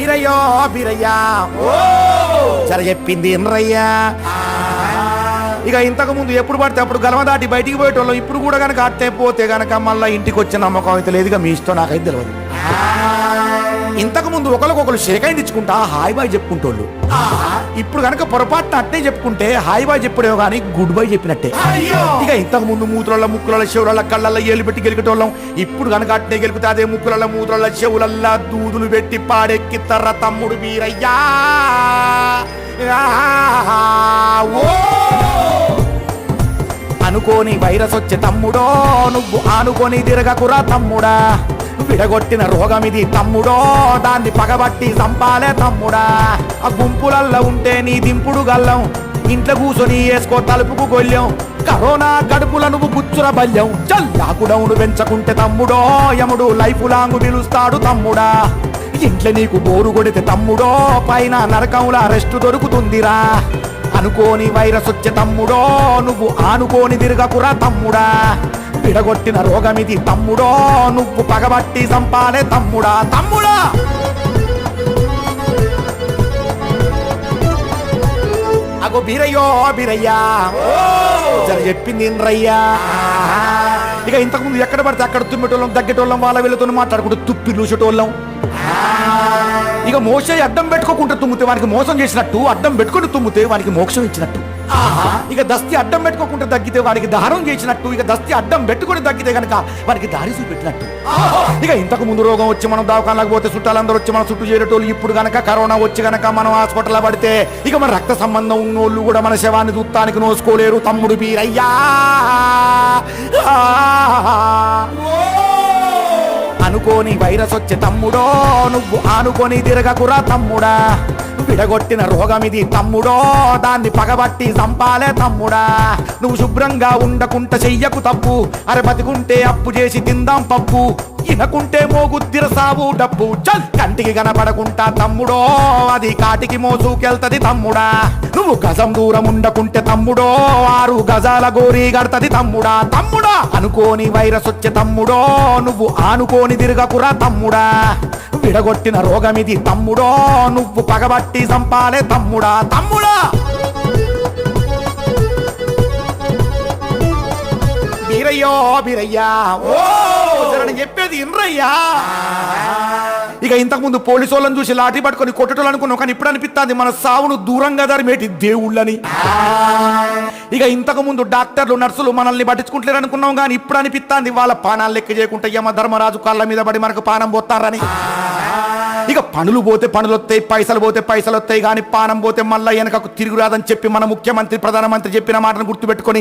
బీరయ్యో బీరయ్యా జర చెప్పింది ఎన్రయ్యా. ఇక ఇంతకు ముందు ఎప్పుడు పడితే అప్పుడు గలమ దాటి బయటికి పోయేటోళ్ళం. ఇప్పుడు కూడా కనుక అట్టే పోతే గనక మళ్ళీ ఇంటికి వచ్చే నమ్మకం అయితే లేదుగా. మీ ఇష్టం, నాకైతే తెలియదు. ఇంతకు ముందు ఒకరికొకరు షేకాయింది ఇచ్చుకుంటా హాయ్ బాయ్ చెప్పుకుంటోళ్ళు. ఇప్పుడు కనుక పొరపాటున అట్టే చెప్పుకుంటే హాయ్ బాయ్ చెప్పుడేమో కానీ గుడ్ బై చెప్పినట్టే. ఇక ఇంతకు ముందు మూతుల ముక్కుల చెవుల కళ్ళల్లో ఏలు పెట్టి గెలికేటోళ్ళం. ఇప్పుడు కనుక అట్నే గెలిపితే అదే ముక్కుల మూతుల చెవులల్లా దూదులు పెట్టి పాడెక్కిత్తర్ర తమ్ముడు బీరయ్యా. అనుకోని వైరస్ వచ్చే తమ్ముడో నువ్వు ఆనుకొని తిరగకురా తమ్ముడా. విడగొట్టిన రోగమిది తమ్ముడో దాన్ని పగబట్టి చంపాలే తమ్ముడా. ఆ గుంపులల్లో ఉంటే నీ దింపుడు గల్లం, ఇంట్లో కూర్చొని వేసుకో తలుపుకు గొల్లం. కరోనా గడుపుల నువ్వు గుచ్చుర బల్యం. లాక్డౌన్ పెంచకుంటే తమ్ముడో యముడు లైఫ్ లాంగ్ పిలుస్తాడు తమ్ముడా. ఇంట్లో నీకు బోరు కొడితే తమ్ముడో పైన నరకంలా రెస్ట్ దొరుకుతుందిరా. అనుకోని వైరస్ వచ్చే తమ్ముడో నువ్వు ఆనుకోని తిరగకురా తమ్ముడా. విడగొట్టిన రోగమిది తమ్ముడో నువ్వు పగబట్టి చంపాలే తమ్ముడా. తమ్ముడా అగో బీరయ్యో బీరయ్యా జర చెప్పింది ఎన్రయ్యా. ఇక ఇంతకుముందు ఎక్కడ పడితే అక్కడ తుమ్మెటోళ్ళం దగ్గేటోళ్ళం వాళ్ళ వీళ్ళతో మాట్లాడుకుంటూ తుప్పి లూసేటోళ్ళం. ఇక మోసే అడ్డం పెట్టుకోకుండా తుమ్మితే వానికి మోసం చేసినట్టు, అడ్డం పెట్టుకుని తుమ్మితే వానికి మోక్షం ఇచ్చినట్టు. ఇక దస్తి అడ్డం పెట్టుకోకుండా తగ్గితే వానికి దారం చేసినట్టు. ఇక దస్తి అడ్డం పెట్టుకుని తగ్గితే కనుక వానికి దారి చూపెట్టినట్టు. ఇక ఇంతకు ముందు రోగం వచ్చి మనం దవాఖానలకు పోతే చుట్టాలందరూ వచ్చి మన చుట్టూ చేరేటోళ్ళు. ఇప్పుడు కనుక కరోనా వచ్చి కనుక మనం హాస్పిటల్ పడితే ఇక మన రక్త సంబంధం ఉన్నోళ్ళు కూడా మన శవాన్ని చూత్తానికి నోసుకోలేరు తమ్ముడు బీరయ్యా. అనుకోని వైరస్ వచ్చే తమ్ముడో నువ్వు ఆనుకొని తిరగకురా తమ్ముడా. విడగొట్టిన రోగమిది తమ్ముడో దాన్ని పగబట్టి చంపాలే తమ్ముడా. నువ్వు శుభ్రంగా ఉండకుంట చెయ్యకు తప్పు. అరే బతికుంటే అప్పు చేసి తిందాం పప్పు. ఇనకుంటే మోగుద్దిర సావు డప్పు. చల్ కంటికి కనపడకుంటా తమ్ముడో అది కాటికి మోసుకెళ్తది తమ్ముడా. నువ్వు గజం దూరం ఉండకుంటే తమ్ముడో 6 గజాల గోరీ గడతది తమ్ముడా. తమ్ముడా అనుకోని వైరస్ వచ్చే తమ్ముడో నువ్వు ఆనుకోని తిరగకురా తమ్ముడా. విడగొట్టిన రోగమిది తమ్ముడో నువ్వు పగబట్టి చంపాలే తమ్ముడా. తమ్ముడా బీరయ్యో బీరయ్యా చెప్పేది ఇన్రయ్యా. ఇక ఇంతకు ముందు పోలీసు వాళ్ళని చూసి లాఠీ పట్టుకొని కొట్టటోళ్ళు అనుకున్నాం. కానీ ఇప్పుడు అనిపిస్తుంది మన సావును దూరంగా దరిమేటి దేవుళ్ళని. ఇక ఇంతకు ముందు డాక్టర్లు నర్సులు మనల్ని పట్టించుకుంటలేరు అనుకున్నాం. కానీ ఇప్పుడు అనిపిస్తుంది వాళ్ళ పానాలు లెక్క చేయకుండా యమ ధర్మరాజు కాళ్ళ మీద పడి మనకు పానం పోతారని. ఇక పనులు పోతే పనులు వస్తాయి, పైసలు పోతే పైసలు వస్తాయి. కానీ పానం పోతే మళ్ళీ వెనకకు తిరుగురాదని చెప్పి మన ముఖ్యమంత్రి ప్రధానమంత్రి చెప్పిన మాటను గుర్తుపెట్టుకొని